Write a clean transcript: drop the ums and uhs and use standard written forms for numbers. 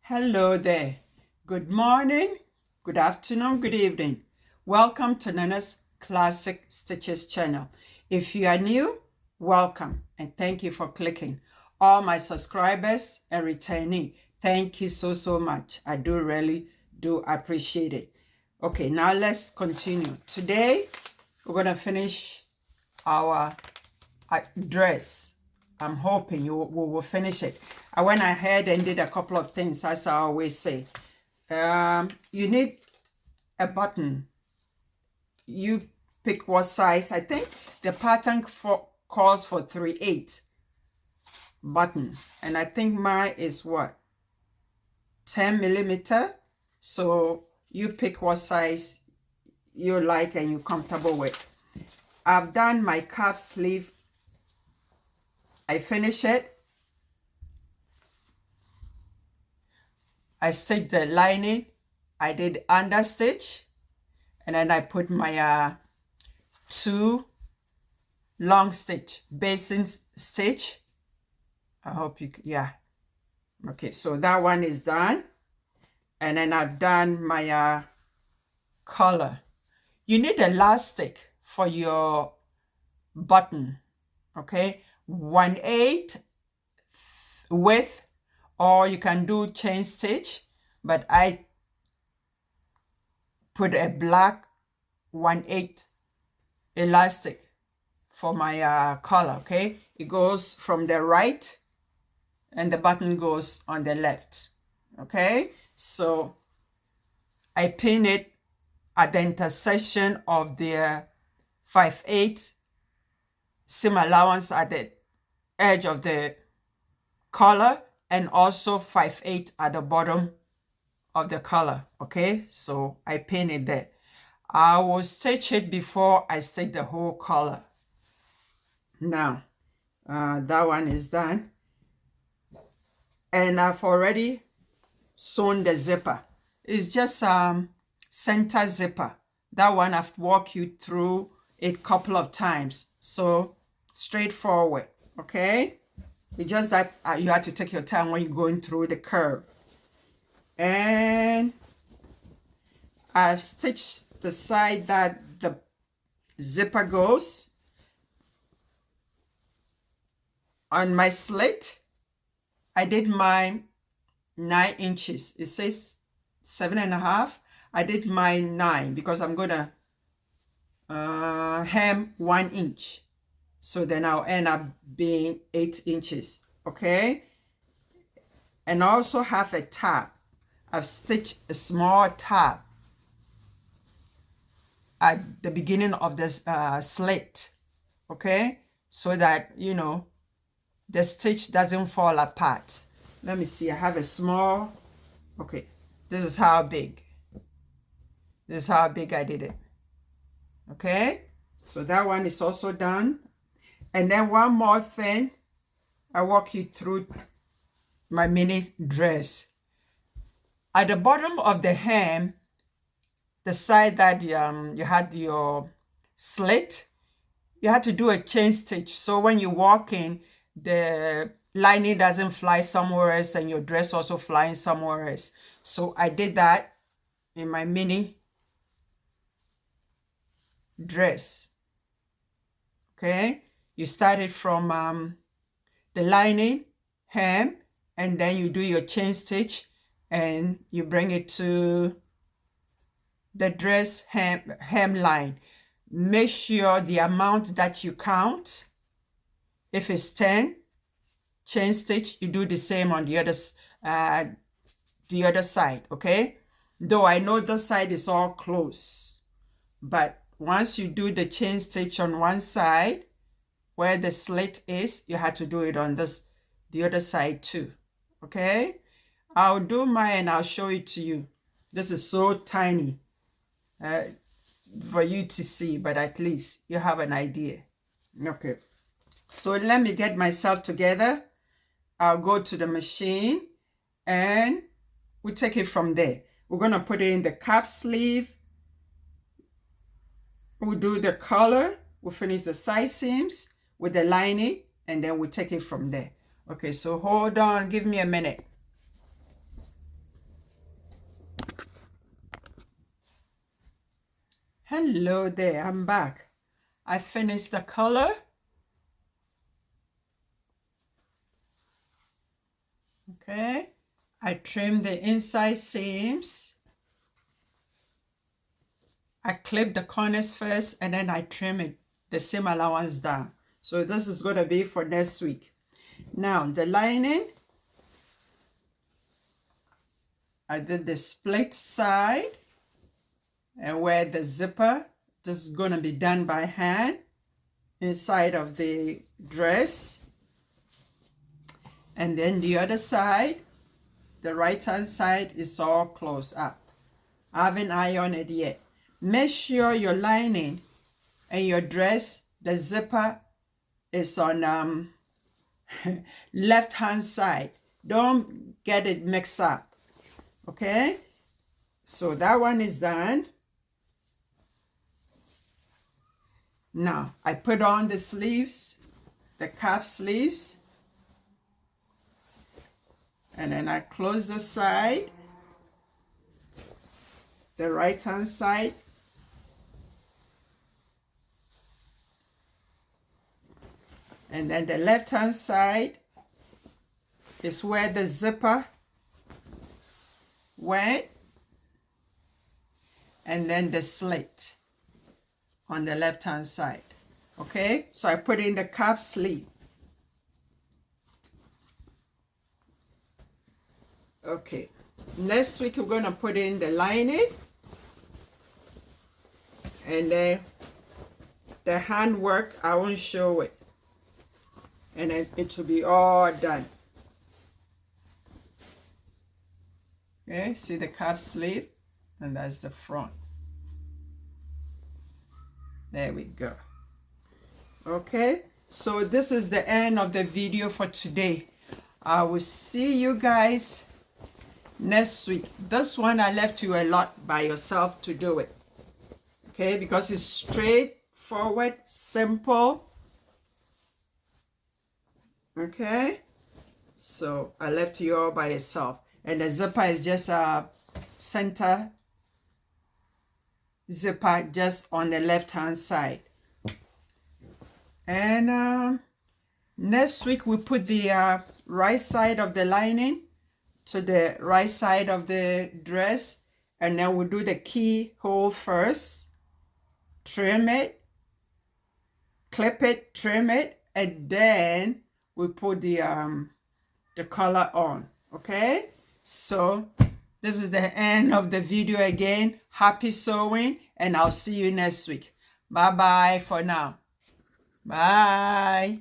Hello there. Good morning, good afternoon, good evening. Welcome to Nana's Classic Stitches channel. If you are new, welcome and thank you for clicking. All my subscribers and returning, thank you so much. I really do appreciate it. Okay, now let's continue. Today, we're going to finish our dress. I'm hoping we will finish it. I went ahead and did a couple of things, as I always say. You need a button. You pick what size. I think the pattern calls for 3/8 button. And I think mine is what? 10 millimeter. So you pick what size you like and you're comfortable with. I've done my cap sleeve. I finish it. I stitched the lining. I did under stitch. And then I put my 2 long stitch, basting stitch. I hope you, yeah. Okay, so that one is done. And then I've done my collar. You need elastic for your button, okay? 1/8 width, or you can do chain stitch, but I put a black 1/8 elastic for my collar, okay? It goes from the right and the button goes on the left, okay? So I pin it at the intersection of the 5/8 seam allowance at the edge of the collar and also 5/8 at the bottom of the collar, okay? So I pin it there. I will stitch it before I stitch the whole collar. Now, that one is done. And I've already sewn the zipper. It's just center zipper. That one I've walked you through it a couple of times. So straightforward, okay? It's just that you have to take your time when you're going through the curve. And I've stitched the side that the zipper goes. On my slit, I did mine 9 inches. It says 7.5. I did mine 9 because I'm gonna hem 1 inch. So then I'll end up being 8 inches, okay? And I also have a tab. I've stitched a small tab at the beginning of this slit, okay? So that, you know, the stitch doesn't fall apart. Let me see, I have a small, okay, this is how big. This is how big I did it, okay? So that one is also done. And then one more thing, I walk you through my mini dress. At the bottom of the hem, the side that you had your slit, you had to do a chain stitch. So when you walk in, the lining doesn't fly somewhere else and your dress also flying somewhere else. So I did that in my mini dress, okay? You started from the lining, hem, and then you do your chain stitch and you bring it to the dress hem line. Make sure the amount that you count, if it's 10 chain stitch, you do the same on the other side, okay? Though I know this side is all close, but once you do the chain stitch on one side where the slit is, you have to do it on the other side too, okay? I'll do mine and I'll show it to you. This is so tiny for you to see, but at least you have an idea. Okay, so let me get myself together. I'll go to the machine and we take it from there. We're gonna put it in the cap sleeve. We'll do the collar. We'll finish the side seams with the lining and then we'll take it from there. Okay, so hold on, give me a minute. Hello there, I'm back. I finished the color. Okay, I trimmed the inside seams. I clip the corners first and then I trim it, the seam allowance down. So this is going to be for next week. Now the lining, I did the split side, and where the zipper, this is going to be done by hand inside of the dress. And then the other side, the right hand side, is all closed up. I haven't ironed it yet. Make sure your lining and your dress, the zipper is on left hand side. Don't get it mixed up. Okay, so that one is done. Now I put on the sleeves, the cap sleeves, and then I close the side, the right hand side, and then the left hand side is where the zipper went, and then the slit on the left hand side. Okay, so I put in the cap sleeve. Okay, next week we're going to put in the lining, and then the handwork I won't show it, and then it will be all done. Okay, see the cap sleeve, and that's the front. There we go. Okay, so this is the end of the video for today. I will see you guys next week. This one I left you a lot by yourself to do it. Okay, because it's straightforward, simple. Okay, so I left you all by yourself. And the zipper is just a center zipper just on the left hand side. And next week we put the right side of the lining to the right side of the dress, and then we'll do the keyhole first, trim it, clip it, trim it, and then we put the collar on. Okay, so this is the end of the video again. Happy sewing, and I'll see you next week. Bye bye for now. Bye.